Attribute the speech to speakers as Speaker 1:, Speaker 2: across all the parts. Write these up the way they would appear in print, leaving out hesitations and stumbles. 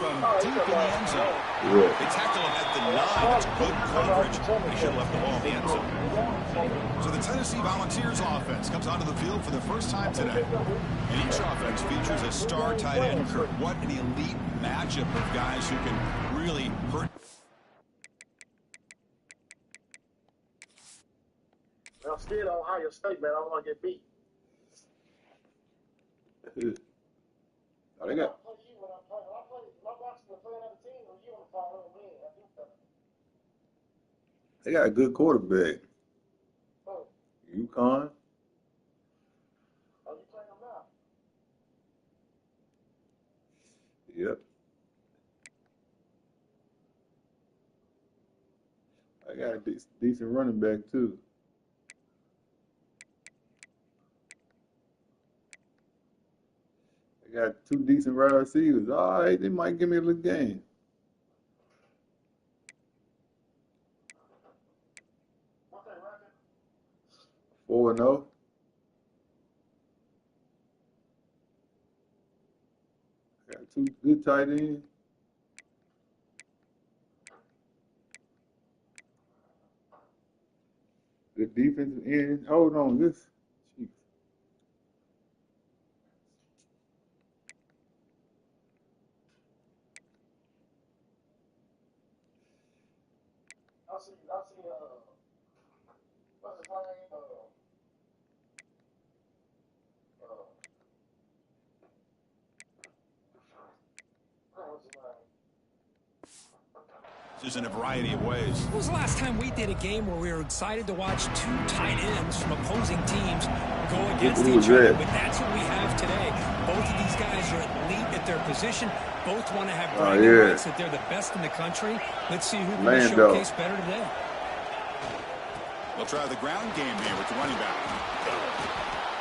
Speaker 1: from deep in the end zone.
Speaker 2: Yeah.
Speaker 1: They tackle him at the 9. It's good coverage. They should have left the ball in the end zone. So the Tennessee Volunteers offense comes onto the field for the first time today. And each offense features a star tight end. Kurt, what an elite matchup of guys who can really hurt.
Speaker 3: I'm still on Ohio State, man. I don't want to get beat.
Speaker 2: Oh, they got. They got a good quarterback. UConn. Yep. I got a decent running back too. I got 2 decent wide receivers. All right, they might give me a little game.
Speaker 3: What's that record?
Speaker 2: 4-0. I got 2 good tight ends. Good defensive end. Hold on, this. Jeez.
Speaker 3: I see, what's his name?
Speaker 1: Just in a variety of ways.
Speaker 4: When was the last time we did a game where we were excited to watch 2 tight ends from opposing teams go against each other? But that's what we have today. Both of these guys are elite at their position. Both want to have bragging rights that they're the best in the country. Let's see who can showcase better today.
Speaker 1: They'll try the ground game here with the running back.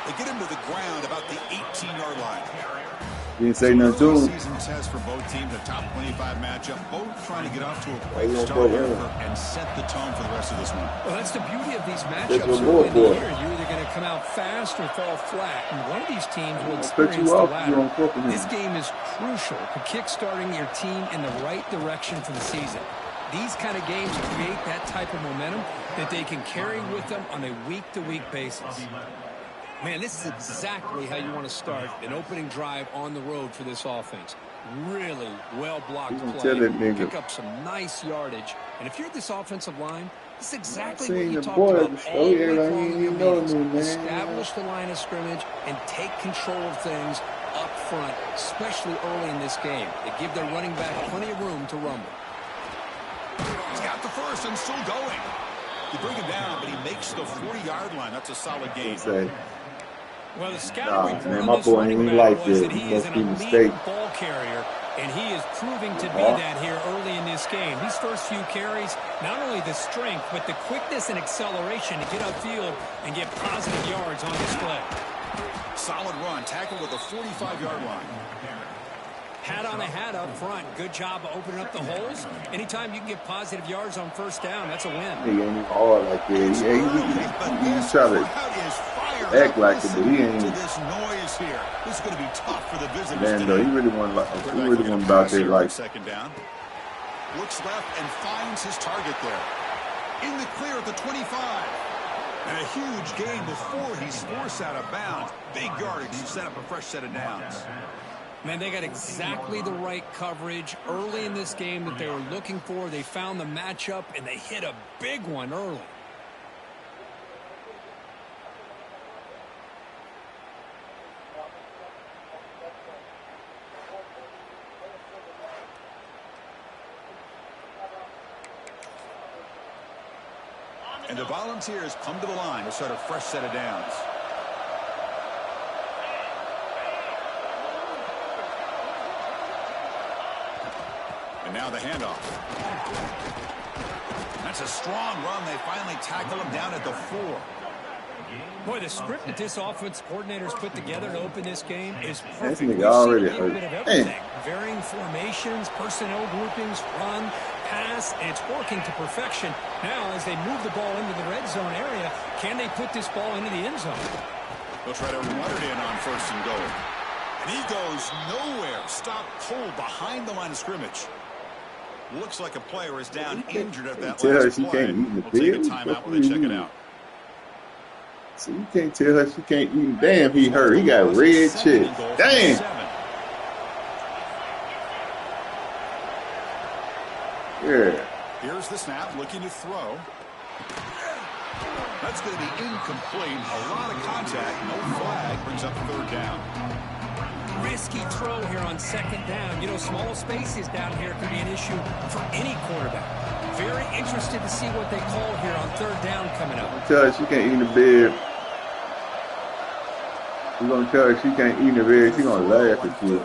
Speaker 1: They get him to the ground about the 18-yard line.
Speaker 2: You didn't say nothing to him.
Speaker 1: Season test for both teams, a top 25 matchup. Both trying to get off to a quick start here and set the tone for the rest of this one.
Speaker 4: Well, that's the beauty of these matchups early in the year. You're either going to come out fast or fall flat, and one of these teams will experience the latter. This game is crucial to kick-starting your team in the right direction for the season. These kind of games create that type of momentum that they can carry with them on a week-to-week basis. Man, this is exactly how you want to start an opening drive on the road for this offense. Really well-blocked play. Pick up some nice yardage. And if you're this offensive line, this is exactly what you talked about all week long in your meetings. Establish the line of scrimmage and take control of things up front, especially early in this game. They give their running back plenty of room to rumble.
Speaker 1: He's got the first and still going. You bring him down, but he makes the 40-yard line. That's a solid gain.
Speaker 4: Well, the scouting report on this running back was that he is an elite ball carrier, and he is proving to be that here early in this game. These first few carries, not only the strength, but the quickness and acceleration to get upfield and get positive yards on display.
Speaker 1: Solid run, tackled at the 45-yard line.
Speaker 4: Hat on a hat up front. Good job of opening up the holes. Anytime you can get positive yards on first down, that's a win.
Speaker 2: He ain't hard like that. He try to act like it, but he ain't.
Speaker 1: This noise here. This is going to be tough for the visitors.
Speaker 2: Man, though, he really want about that like.
Speaker 1: Second down. Looks left and finds his target there. In the clear at the 25. And a huge gain before he's forced out of bounds. Big yardage to set up a fresh set of downs.
Speaker 4: Man, they got exactly the right coverage early in this game that they were looking for. They found the matchup, and they hit a big one early.
Speaker 1: And the Volunteers come to the line to start a fresh set of downs. And now the handoff. That's a strong run. They finally tackle him down at the 4.
Speaker 4: Boy, the script that this offensive coordinator's put together to open this game is perfect.
Speaker 2: We've seen a little
Speaker 4: bit of everything. Varying formations, personnel groupings, run, pass, and it's working to perfection. Now, as they move the ball into the red zone area, can they put this ball into the end zone?
Speaker 1: They'll try to run it in on first and goal. And he goes nowhere. Stop cold behind the line of scrimmage. Looks like a player is down injured at that last play. We'll take a timeout while they check it out.
Speaker 2: So you can't tell her she can't eat. Damn, he hurt. He got red chest. Damn. Yeah.
Speaker 1: Here's the snap, looking to throw. That's going to be incomplete. A lot of contact. No flag. Brings up third down.
Speaker 4: Risky throw here on second down. You know, small spaces down here can be an issue for any quarterback. Very interested to see what they call here on third down coming up.
Speaker 2: Tell her she can't eat in the bed. We're going to tell her she can't eat in the bed. She's going to laugh at you.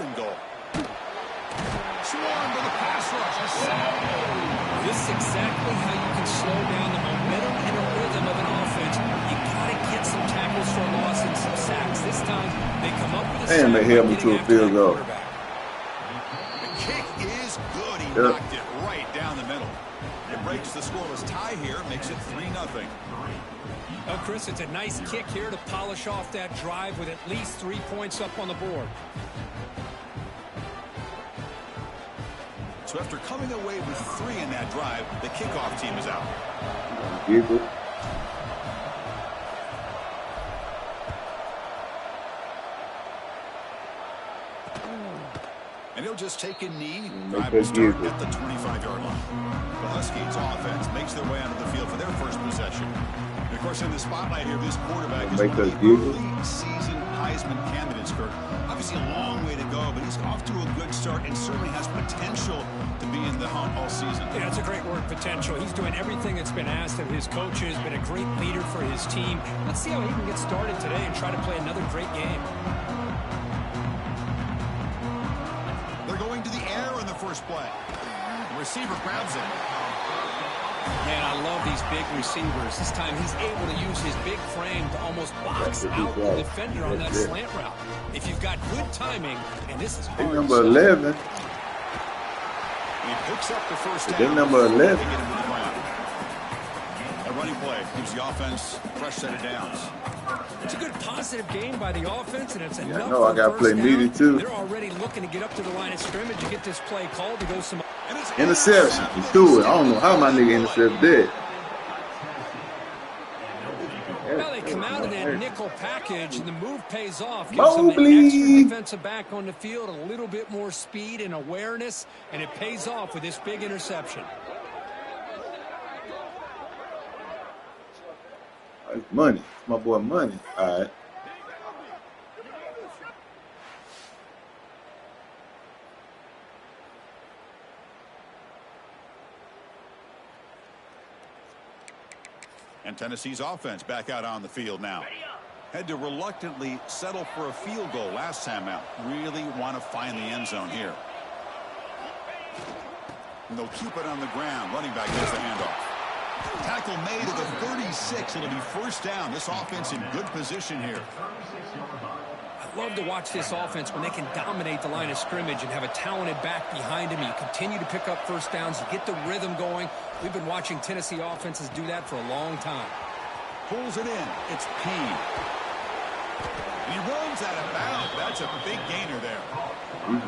Speaker 4: This is exactly how you can slow down the momentum and a rhythm of an offense. You got to get some tackles for loss and some sacks. This time, they come up with a sack.
Speaker 2: And they held me to a field goal.
Speaker 1: The kick is good. He knocked it right down the middle. It breaks the scoreless tie here, makes it 3-0.
Speaker 4: Oh, Chris, it's a nice kick here to polish off that drive with at least 3 points up on the board.
Speaker 1: So after coming away with 3 in that drive, the kickoff team is out. And he'll just take a knee. Drive will start at the 25-yard line. The Huskies offense makes their way onto the field for their first possession. And of course, in the spotlight here, this quarterback is one of the early season Heisman candidates, Kirk. Obviously a long way to go, but he's off to a good start and certainly has potential to be in the hunt all season.
Speaker 4: Yeah, that's a great word, potential. He's doing everything that's been asked of his coaches, been a great leader for his team. Let's see how he can get started today and try to play another great game.
Speaker 1: They're going to the air in the first play. The receiver grabs it.
Speaker 4: Man, I love these big receivers. This time he's able to use his big frame to almost box out the defender on that slant route. If you've got good timing, and this is hard.
Speaker 2: Number 11.
Speaker 1: He picks up the first down.
Speaker 2: Number 11.
Speaker 1: A running play gives the offense a fresh set of downs.
Speaker 4: It's a good positive game by the offense, and it's enough.
Speaker 2: I got to play meaty too.
Speaker 4: They're already looking to get up to the line of scrimmage and get this play called to go some.
Speaker 2: Interception. He threw it. I don't know how my nigga intercepted that.
Speaker 4: Well, they come out of that nickel package, and the move pays off. Gives them an extra defensive back on the field, a little bit more speed and awareness, and it pays off with this big interception.
Speaker 2: It's money. It's my boy Money. All right.
Speaker 1: And Tennessee's offense back out on the field now. Had to reluctantly settle for a field goal last time out. Really want to find the end zone here. And they'll keep it on the ground. Running back gets the handoff. Tackle made at the 36. It'll be first down. This offense in good position here.
Speaker 4: I love to watch this offense when they can dominate the line of scrimmage and have a talented back behind him. You continue to pick up first downs. You get the rhythm going. We've been watching Tennessee offenses do that for a long time.
Speaker 1: Pulls it in. It's P. He runs out of bounds. That's a big gainer there.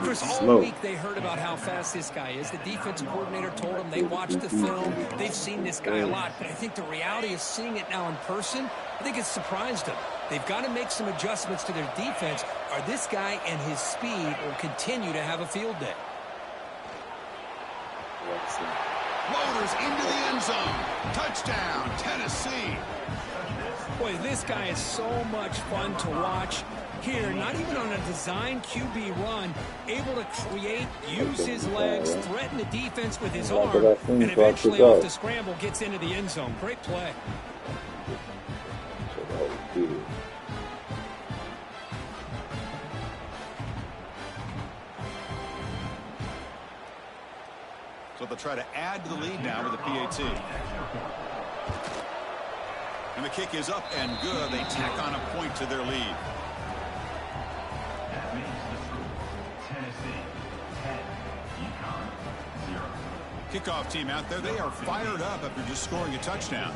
Speaker 4: Chris, all week they heard about how fast this guy is. The defense coordinator told them they watched the film. They've seen this guy a lot. But I think the reality of seeing it now in person, I think it's surprised them. They've got to make some adjustments to their defense, or this guy and his speed will continue to have a field day.
Speaker 1: Motors into the end zone. Touchdown, Tennessee.
Speaker 4: Boy, this guy is so much fun to watch. Here, not even on a design QB run, able to create, use his legs, threaten the defense with his arm, and eventually off the scramble gets into the end zone. Great play.
Speaker 1: So they'll try to add to the lead now with the PAT. And the kick is up and good. They tack on a point to their lead. Kickoff team out there. They are fired up after just scoring a touchdown.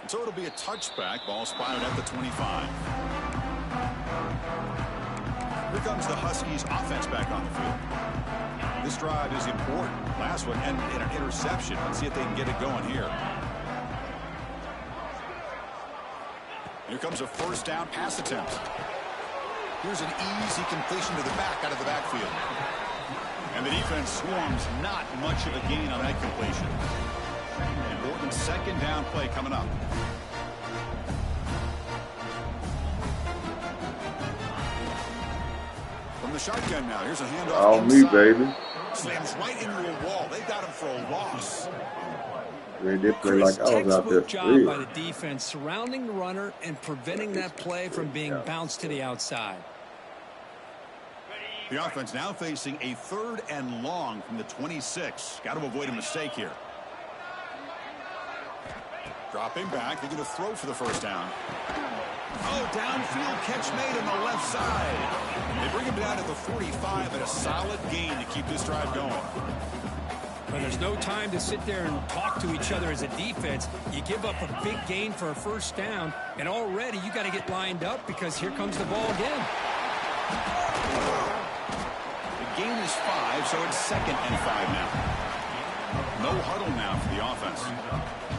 Speaker 1: So it'll be a touchback. Ball spotted at the 25. Here comes the Huskies offense back on the field. This drive is important. Last one ended in an interception. Let's see if they can get it going here. Here comes a first down pass attempt. Here's an easy completion to the back out of the backfield. And the defense swarms not much of a gain on that completion. And Morgan's second down play coming up. From the shotgun now. Here's a handoff
Speaker 2: on me, baby.
Speaker 1: Slams right into a wall. They got him for a loss.
Speaker 2: They play like I was out there.
Speaker 4: Job by the defense surrounding the runner and preventing that play from being bounced to the outside.
Speaker 1: The offense now facing a 3rd and long from the 26. Got to avoid a mistake here. Dropping back. They're going to throw for the first down. Oh, downfield catch made on the left side. They bring him down to the 45 and a solid gain to keep this drive going.
Speaker 4: Well, there's no time to sit there and talk to each other as a defense. You give up a big gain for a first down, and already you got to get lined up because here comes the ball again.
Speaker 1: The gain is 5, so it's 2nd and 5 now. No huddle now for the offense.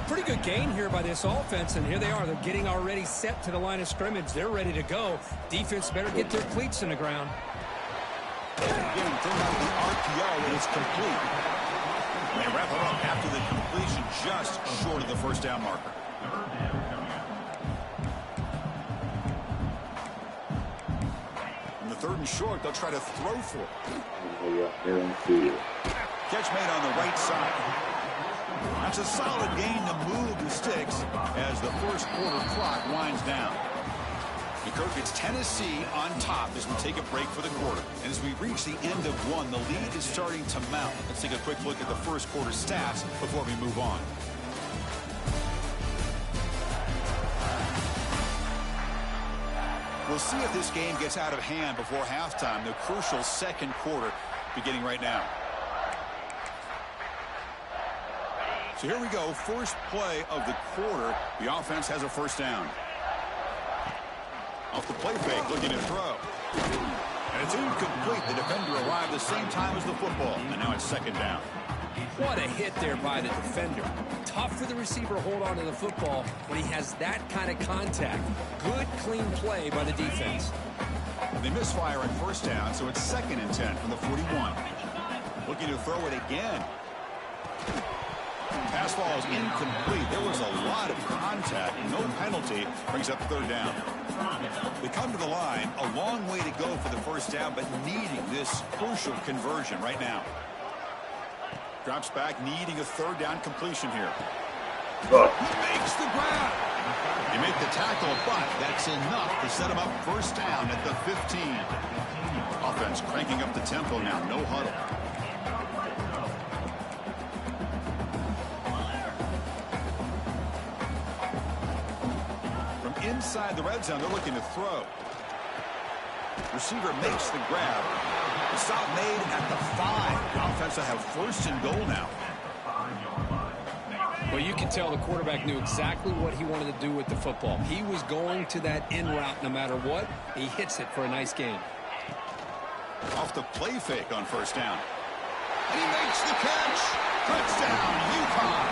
Speaker 4: Pretty good gain here by this offense, and here they are. They're getting already set to the line of scrimmage. They're ready to go. Defense better get their cleats in the ground.
Speaker 1: Getting thrown out of the RPO, and it's complete. They wrap it up after the completion, just short of the first down marker. In the 3rd and short, they'll try to throw for it. Catch made on the right side. That's a solid gain to move the sticks as the first quarter clock winds down. Kirk, it's Tennessee on top as we take a break for the quarter. And as we reach the end of one, the lead is starting to mount. Let's take a quick look at the first quarter stats before we move on. We'll see if this game gets out of hand before halftime. The crucial second quarter beginning right now. So here we go. First play of the quarter. The offense has a first down. Off the play fake, looking to throw. And it's incomplete. The defender arrived the same time as the football. And now it's 2nd down.
Speaker 4: What a hit there by the defender. Tough for the receiver to hold on to the football when he has that kind of contact. Good, clean play by the defense.
Speaker 1: They misfire on first down, so it's 2nd and 10 from the 41. Looking to throw it again. Pass ball is incomplete. There was a lot of contact. No penalty. Brings up 3rd down. They come to the line. A long way to go for the first down, but needing this crucial conversion right now. Drops back, needing a 3rd down completion here. He makes the grab. They make the tackle, but that's enough to set him up first down at the 15. Offense cranking up the tempo now. No huddle. Inside the red zone, they're looking to throw. Receiver makes the grab. The stop made at the 5. The offense will have 1st and goal now.
Speaker 4: Well, you can tell the quarterback knew exactly what he wanted to do with the football. He was going to that in route no matter what. He hits it for a nice gain.
Speaker 1: Off the play fake on first down. And he makes the catch. Touchdown, UConn.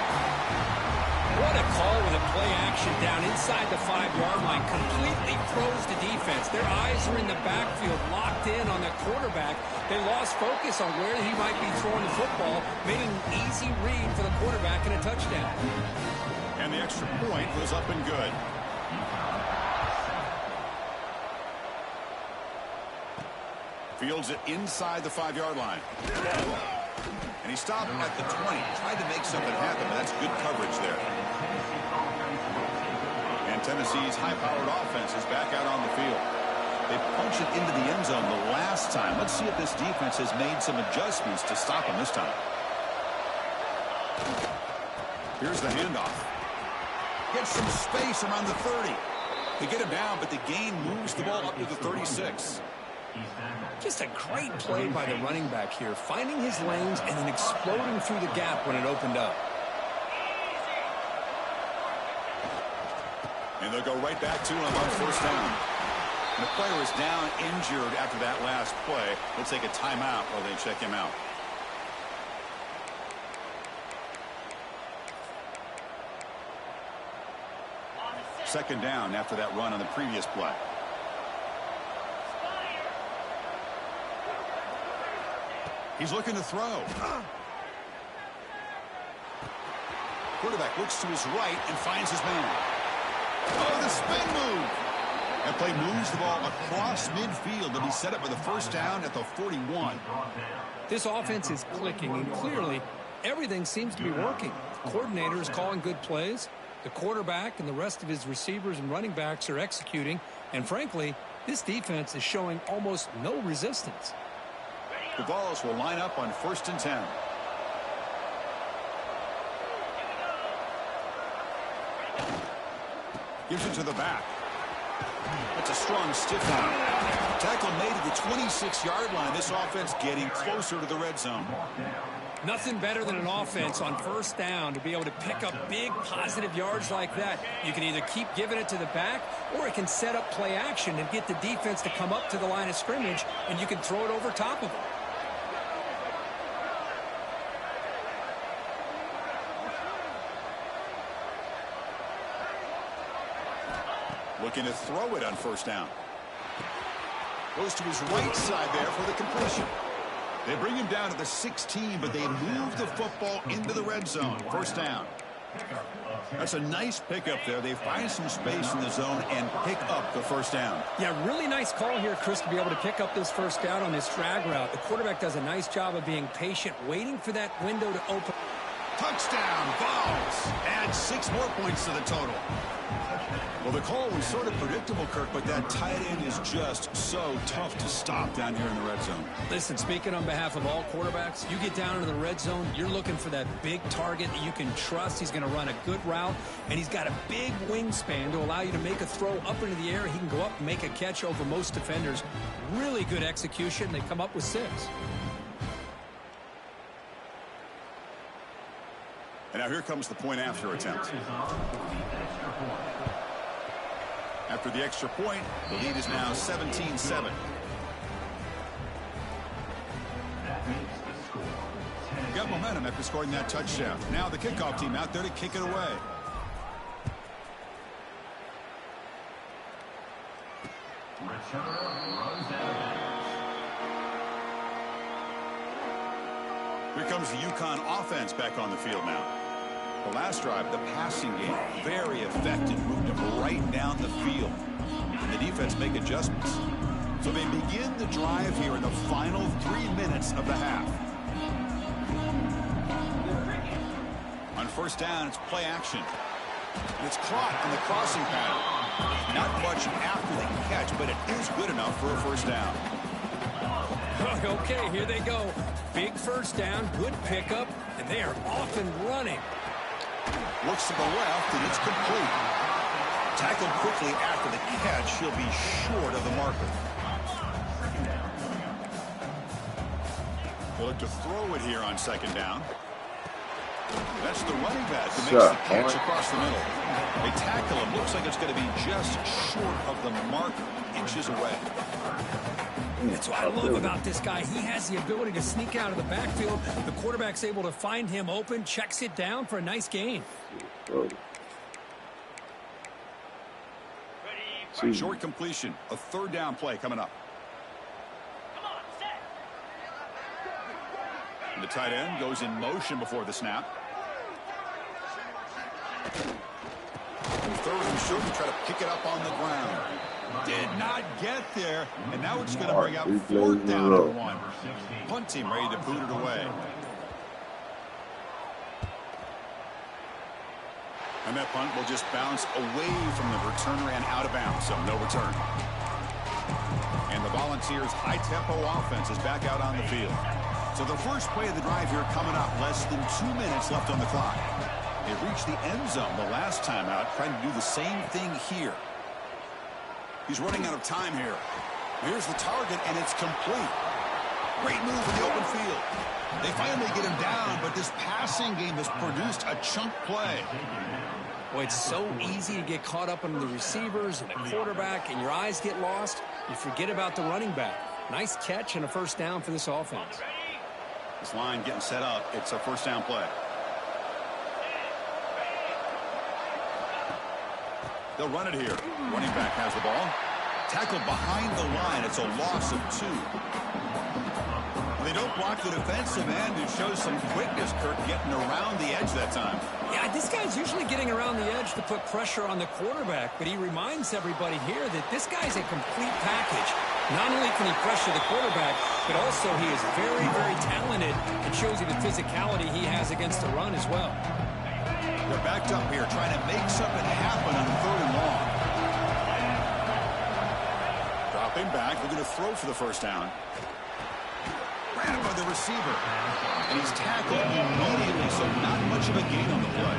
Speaker 4: What a call with a play action down inside the 5-yard line. Completely throws the defense. Their eyes are in the backfield, locked in on the quarterback. They lost focus on where he might be throwing the football. Made an easy read for the quarterback and a touchdown.
Speaker 1: And the extra point was up and good. Fields it inside the 5-yard line. And he stopped at the 20. Tried to make something happen, but that's good coverage there. And Tennessee's high-powered offense is back out on the field. They punched it into the end zone the last time. Let's see if this defense has made some adjustments to stop them this time. Here's the handoff. Gets some space around the 30. They get him down, but the gain moves the ball up to the 36.
Speaker 4: Just a great play by the running back here, finding his lanes and then exploding through the gap when it opened up.
Speaker 1: And they'll go right back to him on first down. And the player is down injured after that last play. They'll take a timeout while they check him out. Second down after that run on the previous play. He's looking to throw. Quarterback looks to his right and finds his man. Oh, the spin move. That play moves the ball across midfield to be set up for the first down at the 41.
Speaker 4: This offense is clicking, and clearly everything seems to be working. The coordinator is calling good plays. The quarterback and the rest of his receivers and running backs are executing. And frankly, this defense is showing almost no resistance.
Speaker 1: The Vols will line up on 1st and 10. Gives it to the back. That's a strong stiff arm. Tackle made at the 26-yard line. This offense getting closer to the red zone.
Speaker 4: Nothing better than an offense on first down to be able to pick up big positive yards like that. You can either keep giving it to the back, or it can set up play action and get the defense to come up to the line of scrimmage, and you can throw it over top of them.
Speaker 1: Looking to throw it on first down. Goes to his right side there for the completion. They bring him down to the 16, but they move the football into the red zone. First down. That's a nice pickup there. They find some space in the zone and pick up the first down.
Speaker 4: Yeah, really nice call here, Chris, to be able to pick up this first down on this drag route. The quarterback does a nice job of being patient, waiting for that window to open.
Speaker 1: Touchdown, Vols. Add 6 more points to the total. Well, the call was sort of predictable, Kirk, but that tight end is just so tough to stop down here in the red zone.
Speaker 4: Listen, speaking on behalf of all quarterbacks, you get down into the red zone, you're looking for that big target that you can trust. He's going to run a good route, and he's got a big wingspan to allow you to make a throw up into the air. He can go up and make a catch over most defenders. Really good execution. They come up with 6.
Speaker 1: And now here comes the point after attempt. After the extra point, the lead is now 17-7. Got momentum after scoring that touchdown. Now the kickoff team out there to kick it away. Here comes the UConn offense back on the field now. The last drive, the passing game, very effective, moved them right down the field. And the defense make adjustments. So they begin the drive here in the final 3 minutes of the half. On first down, it's play action. And it's caught on the crossing pattern. Not much after the catch, but it is good enough for a first down.
Speaker 4: Okay, here they go. Big first down, good pickup, and they are off and running.
Speaker 1: Looks to the left, and it's complete. Tackled quickly after the catch. He'll be short of the marker. They'll look to throw it here on second down. That's the running back who makes the catch across the middle. They tackle him. Looks like it's going to be just short of the marker, inches away.
Speaker 4: That's what I love about this guy. He has the ability to sneak out of the backfield. The quarterback's able to find him open, checks it down for a nice gain.
Speaker 1: Short completion, a third down play coming up. And the tight end goes in motion before the snap. Third and short to try to pick it up on the ground. Did not get there, and now it's going to bring out fourth down and 1. Punt team ready to boot it away. And that punt will just bounce away from the returner and out of bounds, so no return. And the Volunteers' high-tempo offense is back out on the field. So the first play of the drive here coming up, less than 2 minutes left on the clock. They reached the end zone the last time out, trying to do the same thing here. He's running out of time here. Here's the target, and it's complete. Great move in the open field. They finally get him down, but this passing game has produced a chunk play.
Speaker 4: Well, it's so easy to get caught up on the receivers and the quarterback, and your eyes get lost. You forget about the running back. Nice catch and a first down for this offense.
Speaker 1: This line getting set up. It's a first down play. They'll run it here. Running back has the ball. Tackled behind the line. It's a loss of 2. They don't block the defensive end and show some quickness, Kirk, getting around the edge that time.
Speaker 4: Yeah, this guy's usually getting around the edge to put pressure on the quarterback, but he reminds everybody here that this guy's a complete package. Not only can he pressure the quarterback, but also he is very, very talented and shows you the physicality he has against the run as well.
Speaker 1: They're backed up here trying to make something happen on 3rd and long. Dropping back, they're going to throw for the first down. Ran by the receiver. And he's tackled immediately, so not much of a gain on the play.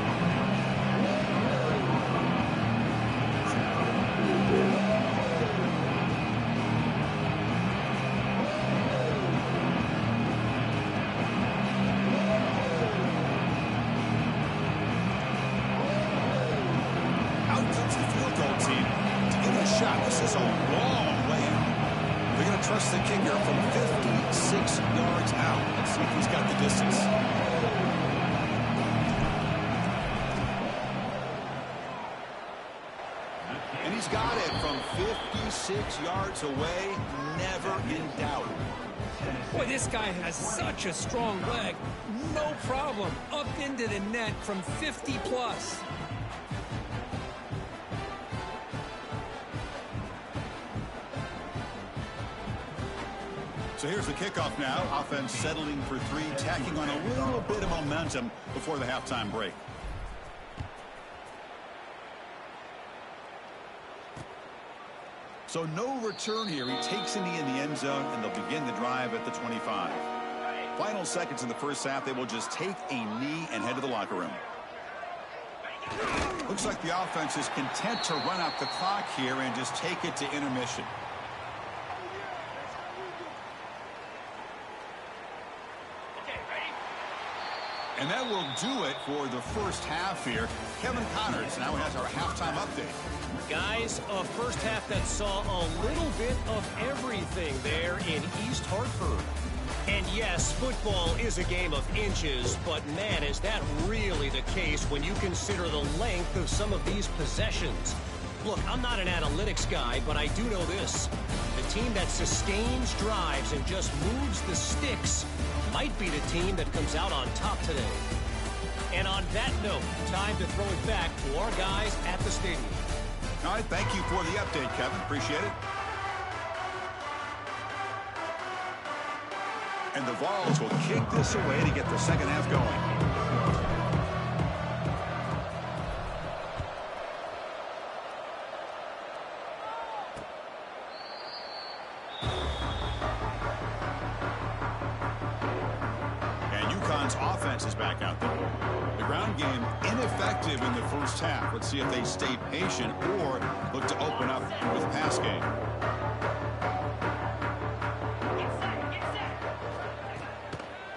Speaker 1: Out comes the field goal team to give it a shot. This is a long way out. They're going to trust the kicker from 56 yards out. Let's see if he's got the distance. And he's got it from 56 yards away. Never in doubt.
Speaker 4: Boy, this guy has such a strong leg. No problem. Up into the net from 50 plus.
Speaker 1: So here's the kickoff now. Offense settling for 3, tacking on a little bit of momentum before the halftime break. So no return here. He takes in the end zone, and they'll begin the drive at the 25. Final seconds in the first half. They will just take a knee and head to the locker room. Looks like the offense is content to run out the clock here and just take it to intermission. And that will do it for the first half here. Kevin Connors now has our halftime update.
Speaker 5: Guys, a first half that saw a little bit of everything there in East Hartford. And yes, football is a game of inches, but man, is that really the case when you consider the length of some of these possessions. Look, I'm not an analytics guy, but I do know this. The team that sustains drives and just moves the sticks might be the team that comes out on top today. And on that note, time to throw it back to our guys at the stadium.
Speaker 1: All right, thank you for the update, Kevin. Appreciate it. And the Vols will kick this away to get the second half going. Offense is back out there. The ground game ineffective in the first half. Let's see if they stay patient or look to open up with pass game.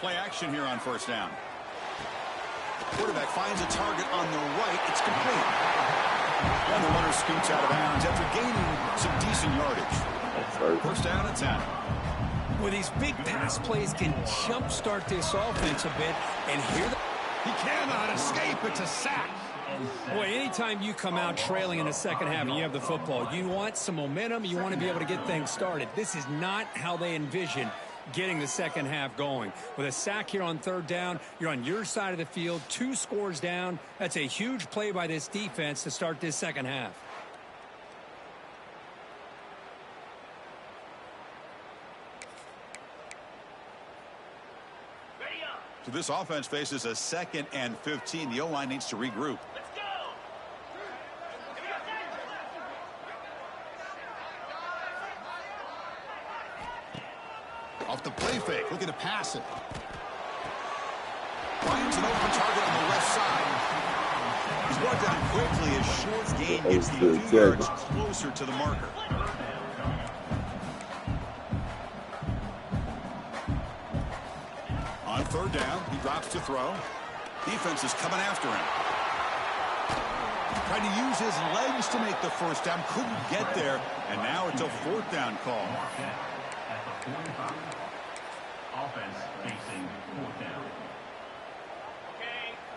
Speaker 1: Play action here on first down. Quarterback finds a target on the right. It's complete. And the runner scoots out of bounds after gaining some decent yardage. First down and 10.
Speaker 4: Well, these big pass plays can jumpstart this offense a bit. And here
Speaker 1: he cannot escape. It's a sack.
Speaker 4: Boy, anytime you come out trailing in the second half and you have the football, you want some momentum. You want to be able to get things started. This is not how they envision getting the second half going. With a sack here on third down, you're on your side of the field, 2 scores down. That's a huge play by this defense to start this second half.
Speaker 1: So this offense faces a 2nd and 15. The O-line needs to regroup.
Speaker 5: Let's go!
Speaker 1: Off the play fake, looking to pass it. Finds an open target on the left side. He's brought down quickly as Short's gain gets the few yards closer to the marker. On third down, he drops to throw. Defense is coming after him. Tried to use his legs to make the first down. Couldn't get there. And now it's a 4th down call.
Speaker 6: At the 45. Offense facing 4th down.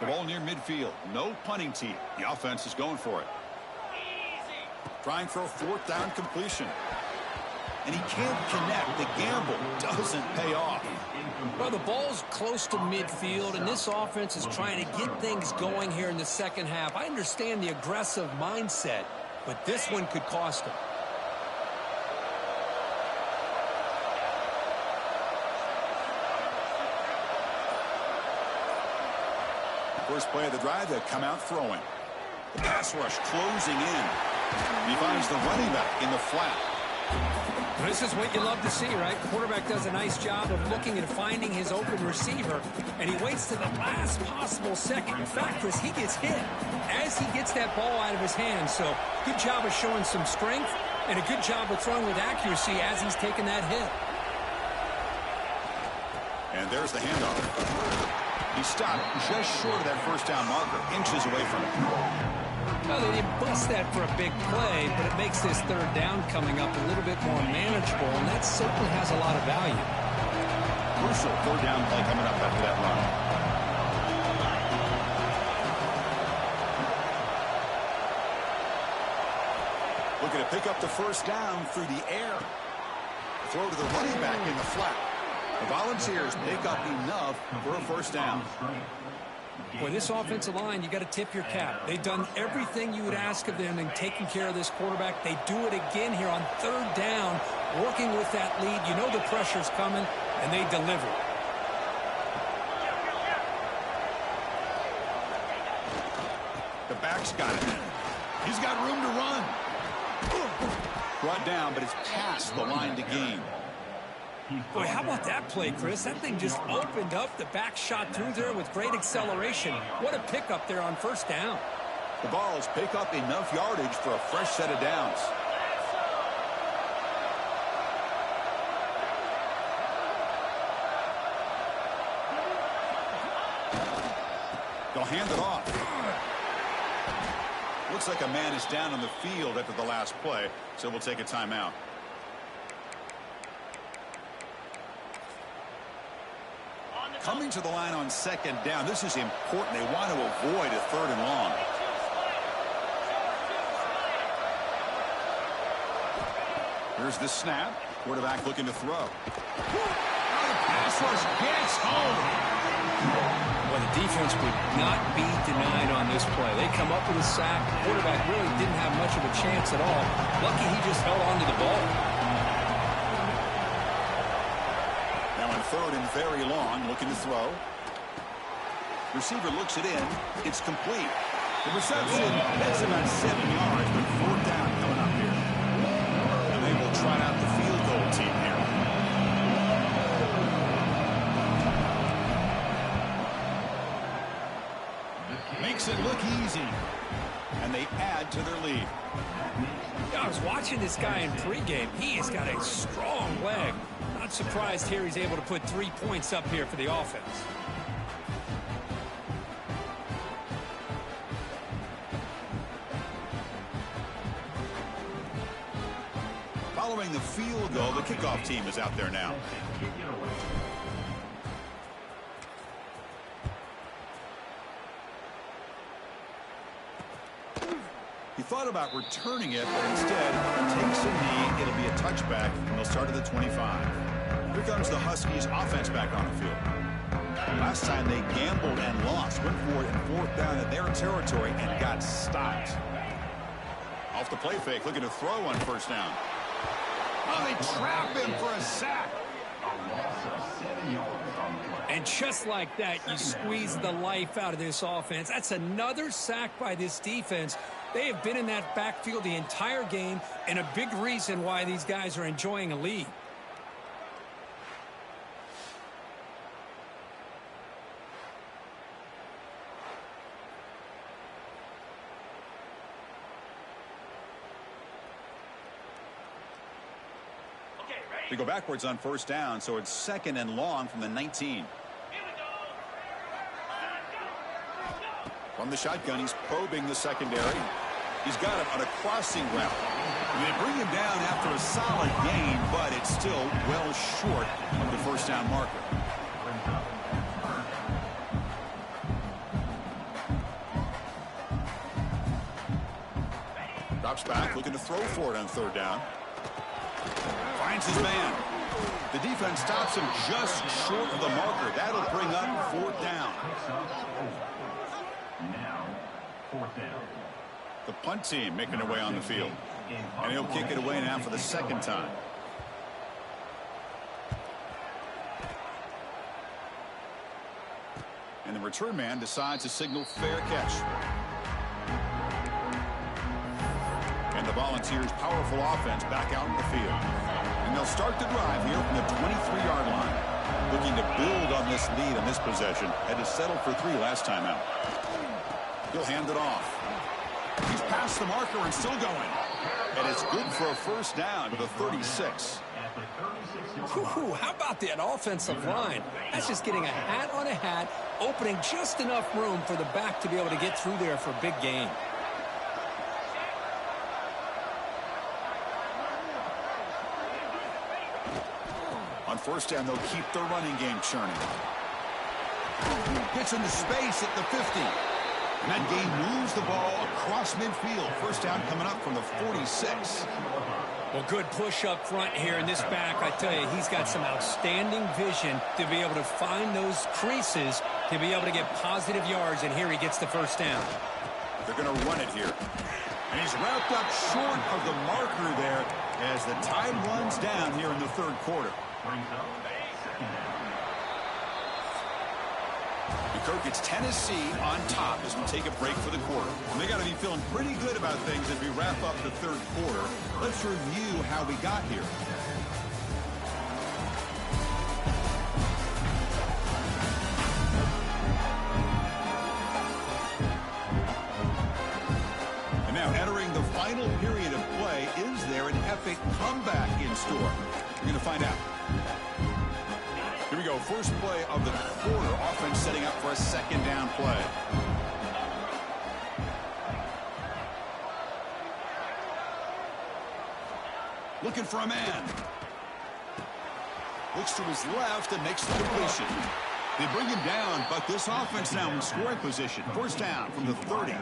Speaker 1: The ball near midfield. No punting team. The offense is going for it. Trying for a 4th down completion. And he can't connect. The gamble doesn't pay off.
Speaker 4: Well, the ball's close to midfield, and this offense is trying to get things going here in the second half. I understand the aggressive mindset, but this one could cost them.
Speaker 1: First play of the drive, they come out throwing. The pass rush closing in. He finds the running back in the flat.
Speaker 4: This is what you love to see, right? The quarterback does a nice job of looking and finding his open receiver, and he waits to the last possible second. In fact, Chris, he gets hit as he gets that ball out of his hands. So good job of showing some strength and a good job of throwing with accuracy as he's taking that hit.
Speaker 1: And there's the handoff. He stopped just short of that first down marker, inches away from it.
Speaker 4: Well, they didn't bust that for a big play, but it makes this 3rd down coming up a little bit more manageable, and that certainly has a lot of value.
Speaker 1: Crucial 3rd down play coming up after that run. Looking to pick up the first down through the air. Throw to the running back in the flat. The Volunteers pick up enough for a first down.
Speaker 4: Boy, this offensive line, you got to tip your cap. They've done everything you would ask of them in taking care of this quarterback. They do it again here on 3rd down, working with that lead. You know the pressure's coming, and they deliver.
Speaker 1: The back's got it. He's got room to run. Brought down, but it's past the line to gain.
Speaker 4: Boy, how about that play, Chris? That thing just opened up. The back shot through there with great acceleration. What a pickup there on 1st down.
Speaker 1: The Vols pick up enough yardage for a fresh set of downs. They'll hand it off. Looks like a man is down on the field after the last play, so we'll take a timeout. Coming to the line on 2nd down. This is important. They want to avoid a 3rd and long. Here's the snap. Quarterback looking to throw. The pass rush gets home.
Speaker 4: Well, the defense would not be denied on this play. They come up with a sack. The quarterback really didn't have much of a chance at all. Lucky he just held on to the ball.
Speaker 1: 3rd and very long, looking to throw. Receiver looks it in. It's complete. The reception, that's about 7 yards, but 4th down coming up here. And they will try out the field goal team here. Makes it look easy. And they add to their lead.
Speaker 4: I was watching this guy in pregame. He has got a strong leg. Not surprised here he's able to put 3 points up here for the offense.
Speaker 1: Following the field goal, the kickoff team is out there now. He thought about returning it, but instead takes a knee. It'll be a touchback, and they'll start at the 25. Here comes the Huskies offense back on the field. Last time they gambled and lost. Went for it in 4th down in their territory and got stopped. Off the play fake, looking to throw on 1st down. Oh, they trap him for a sack.
Speaker 4: And just like that, you squeeze the life out of this offense. That's another sack by this defense. They have been in that backfield the entire game, and a big reason why these guys are enjoying a lead.
Speaker 1: They go backwards on 1st down, so it's 2nd and long from the 19. From the shotgun, he's probing the secondary. He's got it on a crossing route. They bring him down after a solid gain, but it's still well short of the first down marker. Drops back, looking to throw for it on third down. Finds his man. The defense stops him just short of the marker. That'll bring up fourth down.
Speaker 6: Now, fourth down.
Speaker 1: The punt team making their way on the field. And he'll kick it away now for the second time. And the return man decides to signal fair catch. And the Volunteers' powerful offense back out in the field. And they'll start the drive here from the 23-yard line. Looking to build on this lead on this possession. Had to settle for 3 last time out. He'll hand it off. He's past the marker and still going. And it's good for a first down to the 36.
Speaker 4: Ooh, how about that offensive line? That's just getting a hat on a hat, opening just enough room for the back to be able to get through there for a big gain.
Speaker 1: On first down, they'll keep their running game churning. Gets into space at the 50. And that gain moves the ball across midfield. First down coming up from the 46.
Speaker 4: Well, good push up front here in this back. I tell you, he's got some outstanding vision to be able to find those creases to be able to get positive yards. And here he gets the first down.
Speaker 1: They're going to run it here. And he's wrapped up short of the marker there as the time runs down here in the third quarter. Kirk, it's Tennessee on top as we take a break for the quarter. And they got to be feeling pretty good about things as we wrap up the third quarter. Let's review how we got here. And now entering the final period of play, is there an epic comeback in store? We're going to find out. Here we go, first play of the quarter. Offense setting up for a second down play. Looking for a man. Looks to his left and makes the completion. They bring him down, but this offense now in scoring position. First down from the 30.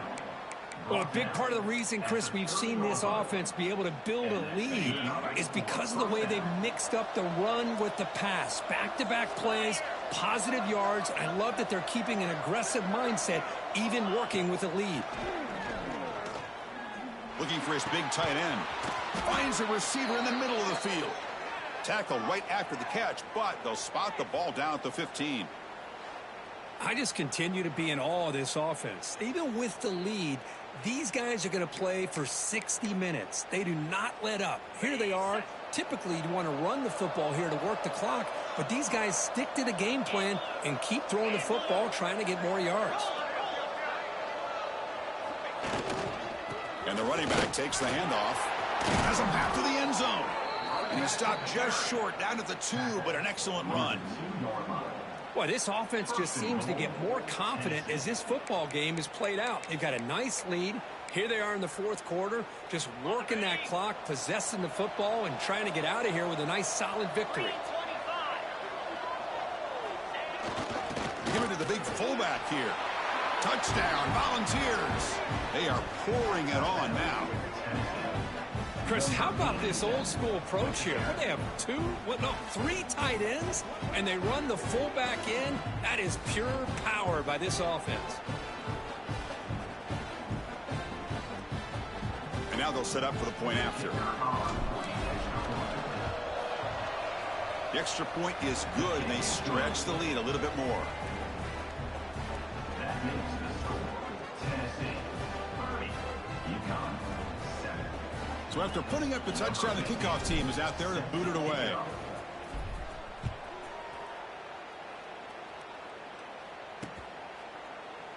Speaker 4: Well, a big part of the reason, Chris, we've seen this offense be able to build a lead is because of the way they've mixed up the run with the pass. Back-to-back plays, positive yards. I love that they're keeping an aggressive mindset, even working with a lead.
Speaker 1: Looking for his big tight end. Finds a receiver in the middle of the field. Tackle right after the catch, but they'll spot the ball down at the 15.
Speaker 4: I just continue to be in awe of this offense. Even with the lead, these guys are going to play for 60 minutes. They do not let up. Here they are. Typically, you want to run the football here to work the clock, but these guys stick to the game plan and keep throwing the football, trying to get more yards.
Speaker 1: And the running back takes the handoff. Has him back to the end zone. And he stopped just short, down at the 2, but an excellent run.
Speaker 4: Well, this offense just seems to get more confident as this football game is played out. They've got a nice lead. Here they are in the fourth quarter, just working that clock, possessing the football, and trying to get out of here with a nice, solid victory.
Speaker 1: Give it to the big fullback here. Touchdown, Volunteers. They are pouring it on now.
Speaker 4: Chris, how about this old school approach here? They have 3 tight ends, and they run the fullback in. That is pure power by this offense.
Speaker 1: And now they'll set up for the point after. The extra point is good, and they stretch the lead a little bit more.
Speaker 6: That makes the score Tennessee 30, UConn 7.
Speaker 1: So after putting up the touchdown, the kickoff team is out there to boot it away.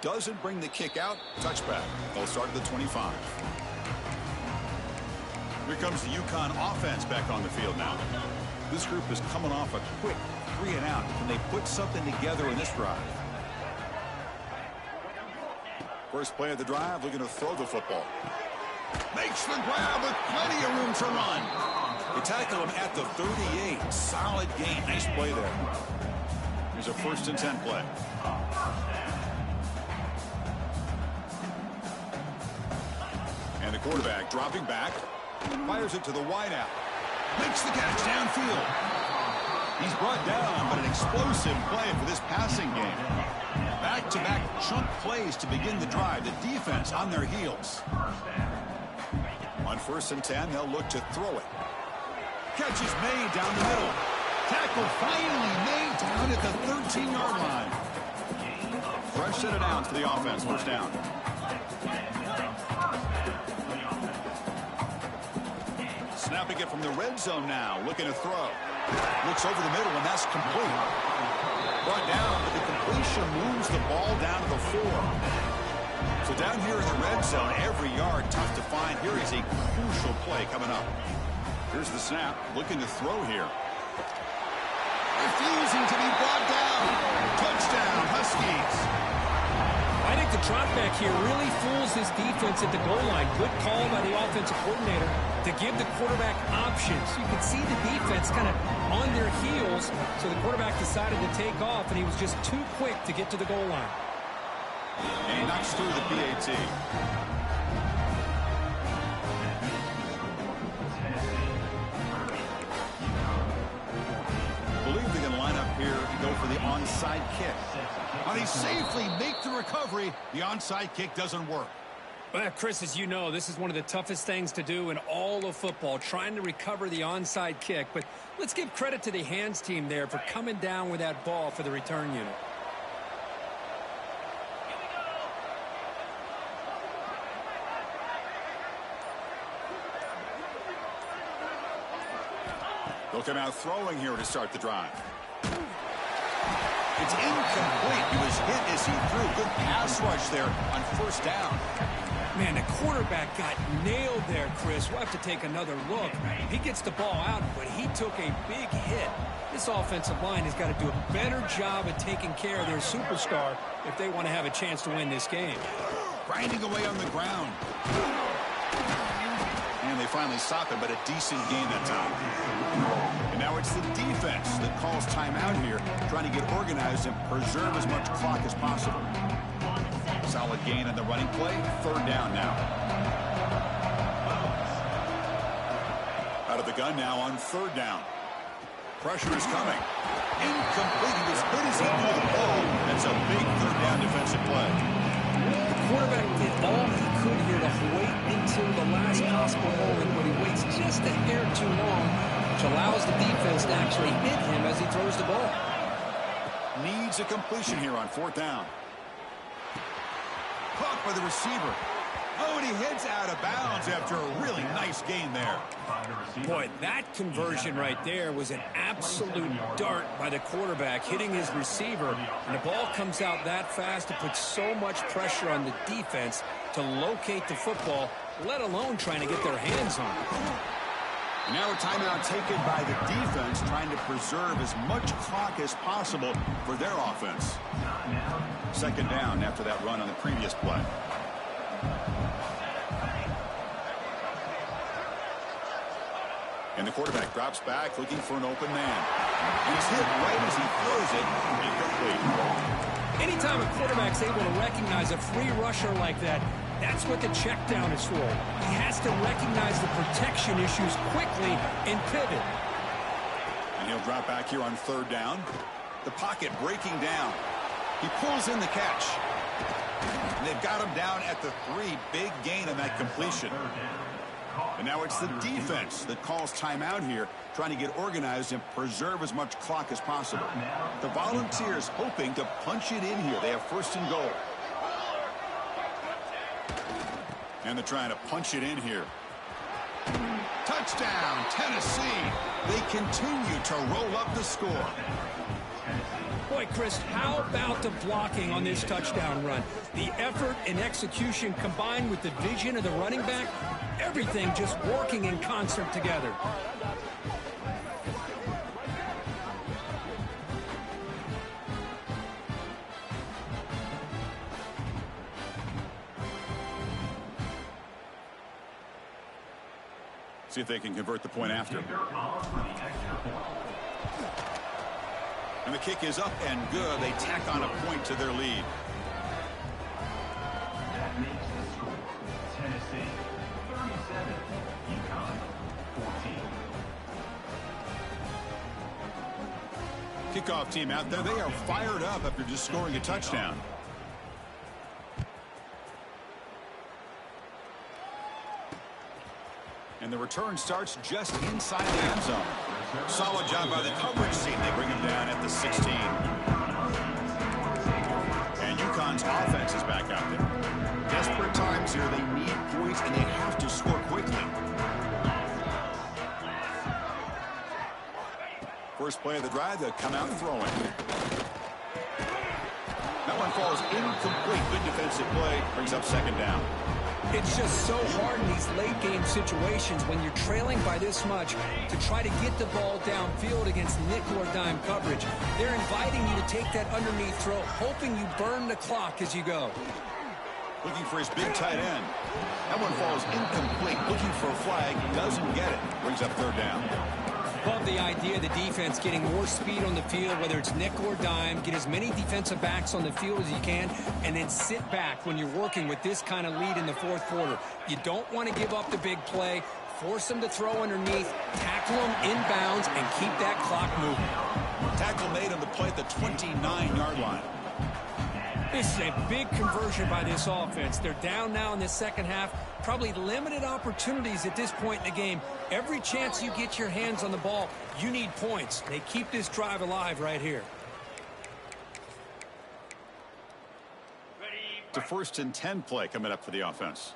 Speaker 1: Doesn't bring the kick out. Touchback. They'll start at the 25. Here comes the UConn offense back on the field now. This group is coming off a quick 3 and out. Can they put something together in this drive? First play of the drive, looking to throw the football. Makes the grab with plenty of room to run. They tackle him at the 38. Solid gain. Nice play there. Here's a 1st and 10 play. And the quarterback dropping back. Fires it to the wideout. Makes the catch downfield. He's brought down, but an explosive play for this passing game. Back-to-back chunk plays to begin the drive. The defense on their heels. On 1st and 10, they'll look to throw it. Catch is made down the middle. Tackle finally made down at the 13-yard line. Fresh set of downs for the offense. 1st down. Snapping it from the red zone now. Looking to throw. Looks over the middle, and that's complete. Brought down, but the completion moves the ball down to the 4. So down here in the red zone, every yard tough to find. Here is a crucial play coming up. Here's the snap. Looking to throw here. Refusing to be brought down. Touchdown, Huskies.
Speaker 4: I think the drop back here really fools this defense at the goal line. Good call by the offensive coordinator to give the quarterback options. You can see the defense kind of on their heels, so the quarterback decided to take off, and he was just too quick to get to the goal line.
Speaker 1: And he knocks through the PAT. Believe they can line up here and go for the onside kick. But he safely make the recovery. The onside kick doesn't work.
Speaker 4: Well, Chris, as you know, this is one of the toughest things to do in all of football, trying to recover the onside kick. But let's give credit to the hands team there for coming down with that ball for the return unit.
Speaker 1: They'll come out throwing here to start the drive. It's incomplete. He was hit as he threw. Good pass rush there on 1st down.
Speaker 4: Man, the quarterback got nailed there, Chris. We'll have to take another look. He gets the ball out, but he took a big hit. This offensive line has got to do a better job at taking care of their superstar if they want to have a chance to win this game.
Speaker 1: Grinding away on the ground. And they finally stop it, but a decent gain that time. And now it's the defense that calls timeout here, trying to get organized and preserve as much clock as possible. Solid gain on the running play. 3rd down now. Out of the gun now on 3rd down. Pressure is coming. Incomplete. He was hit as he threw the ball. That's a big 3rd down defensive play.
Speaker 4: The quarterback did all he could here to wait until the last possible moment, but he waits just a hair too long, which allows the defense to actually hit him as he throws the ball.
Speaker 1: Needs a completion here on 4th down. Caught by the receiver. Oh, and he heads out of bounds after a really nice gain there.
Speaker 4: Boy, that conversion right there was an absolute dart by the quarterback, hitting his receiver. And the ball comes out that fast. It puts so much pressure on the defense to locate the football, let alone trying to get their hands on it.
Speaker 1: Now a timeout taken by the defense, trying to preserve as much clock as possible for their offense. 2nd down after that run on the previous play. And the quarterback drops back, looking for an open man. He's hit right as he throws it. Incomplete.
Speaker 4: Anytime a quarterback's able to recognize a free rusher like that, that's what the check down is for. He has to recognize the protection issues quickly and pivot.
Speaker 1: And he'll drop back here on 3rd down. The pocket breaking down. He pulls in the catch. And they've got him down at the 3. Big gain on that completion. And now it's the defense that calls timeout here, trying to get organized and preserve as much clock as possible. The Volunteers hoping to punch it in here. They have 1st and goal. And they're trying to punch it in here. Touchdown, Tennessee. They continue to roll up the score.
Speaker 4: Boy, Chris, how about the blocking on this touchdown run? The effort and execution combined with the vision of the running back, everything just working in concert together.
Speaker 1: See if they can convert the point after. And the kick is up and good. They tack on a point to their lead.
Speaker 6: That makes the score Tennessee 37, UConn 14.
Speaker 1: Kickoff team out there. They are fired up after just scoring a touchdown. And the return starts just inside the end zone. Solid job by the coverage team. They bring him down at the 16. And UConn's offense is back out there. Desperate times here. They need points, and they have to score quickly. First play of the drive, they'll come out throwing. That one falls incomplete. Good defensive play. Brings up second down.
Speaker 4: It's just so hard in these late-game situations when you're trailing by this much to try to get the ball downfield against nickel or dime coverage. They're inviting you to take that underneath throw, hoping you burn the clock as you go.
Speaker 1: Looking for his big tight end. That one falls incomplete. Looking for a flag. Doesn't get it. Brings up third down.
Speaker 4: Love the idea of the defense getting more speed on the field, whether it's nickel or dime, get as many defensive backs on the field as you can, and then sit back when you're working with this kind of lead in the fourth quarter. You don't want to give up the big play, force them to throw underneath, tackle them inbounds, and keep that clock moving.
Speaker 1: Tackle made on the play at the 29-yard line.
Speaker 4: This is a big conversion by this offense. They're down now in the second half. Probably limited opportunities at this point in the game. Every chance you get your hands on the ball, you need points. They keep this drive alive right here.
Speaker 1: It's a 1st and 10 play coming up for the offense.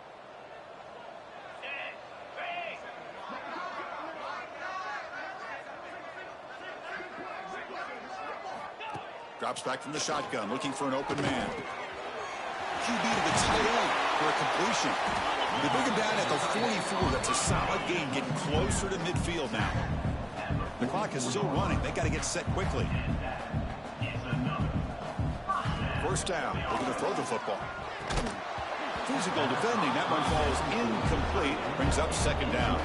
Speaker 1: Drops back from the shotgun, looking for an open man. QB to the tight end for a completion. They bring him down at the 44. That's a solid gain, getting closer to midfield now. The clock is still running. They got to get set quickly. First down. Looking to throw the football. Physical defending. That one falls incomplete. Brings up second down.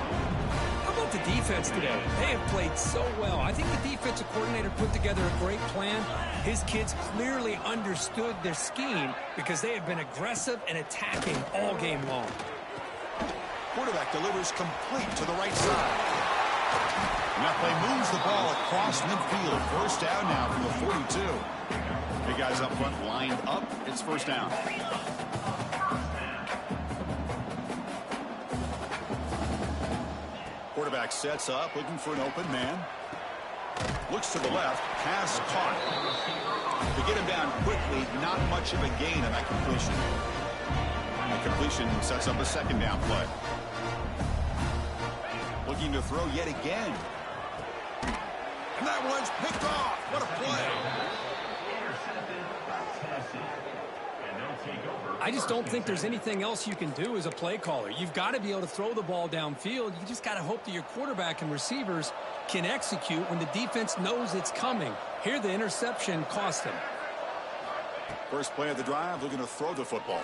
Speaker 4: How about the defense today? They have played so well. I think the defensive coordinator put together a great plan. His kids clearly understood their scheme because they have been aggressive and attacking all game long.
Speaker 1: Quarterback delivers complete to the right side. And that play moves the ball across midfield. First down now from the 42. Big guys up front lined up. It's first down. Quarterback sets up, looking for an open man. Looks to the left. Pass caught. To get him down quickly, not much of a gain on that completion. The completion sets up a second down play. Looking to throw yet again. And that one's picked off. What a play.
Speaker 4: I just don't think there's anything else you can do as a play caller. You've got to be able to throw the ball downfield. You just got to hope that your quarterback and receivers can execute when the defense knows it's coming. Here, the interception cost him.
Speaker 1: First play of the drive, looking to throw the football.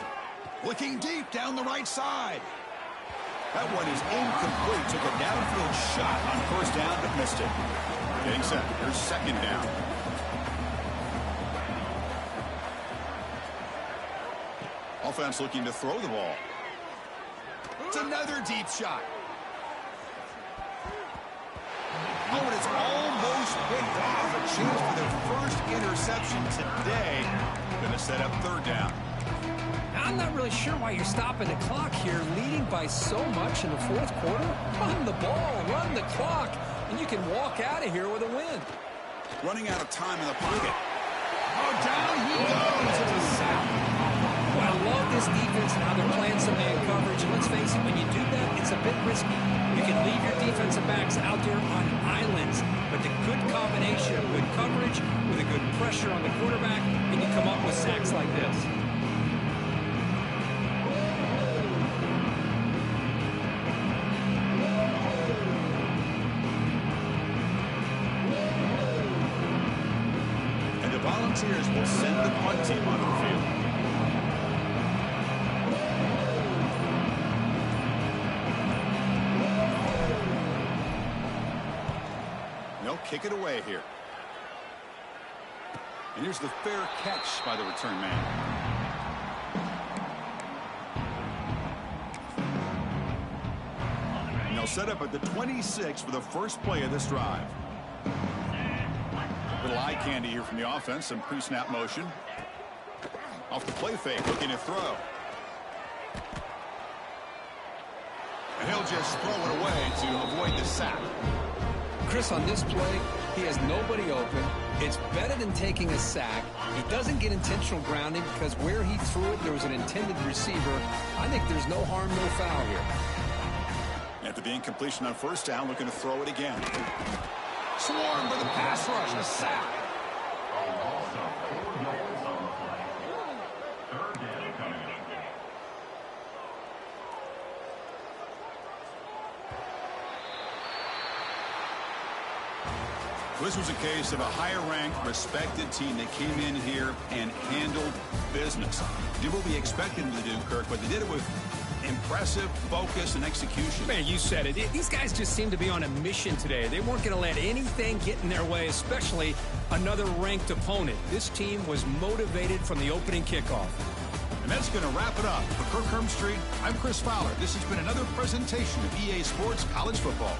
Speaker 1: Looking deep down the right side. That one is incomplete. Took a downfield shot on first down, but missed it. Getting set. Here's second down. Offense looking to throw the ball. It's another deep shot. Oh, and it's almost picked off. A chance for their first interception today. Going to set up third down.
Speaker 4: I'm not really sure why you're stopping the clock here, leading by so much in the fourth quarter. Run the ball, run the clock, and you can walk out of here with a win.
Speaker 1: Running out of time in the pocket. Oh, down he goes. It's a sack.
Speaker 4: Well, I love this defense and how they're playing some man coverage. Let's face it, when you do that, it's a bit risky. You can leave your defensive backs out there on islands, but the good combination of good coverage with a good pressure on the quarterback, and you come up with sacks like this.
Speaker 1: And the Volunteers will send the punt team onto the field. they'll kick it away here. And here's the fair catch by the return man. And they'll set up at the 26 for the first play of this drive. Little eye candy here from the offense. Some pre-snap motion. Off the play fake, looking to throw. And he'll just throw it away to avoid the sack.
Speaker 4: Chris, on this play, he has nobody open. It's better than taking a sack. He doesn't get intentional grounding because where he threw it, there was an intended receiver. I think there's no harm, no foul here.
Speaker 1: After the incompletion on first down, looking to throw it again. Swarmed by the pass rush, a sack.
Speaker 6: Also 4 yards on the play. Third down coming up.
Speaker 1: This was a case of a higher-ranked, respected team that came in here and handled business. Did what we expected them to do, Kirk, but they did it with impressive focus and execution.
Speaker 4: Man, you said it. These guys just seem to be on a mission today. They weren't going to let anything get in their way, especially another ranked opponent. This team was motivated from the opening kickoff.
Speaker 1: And that's going to wrap it up. For Kirk Hermstreet, I'm Chris Fowler. This has been another presentation of EA Sports College Football.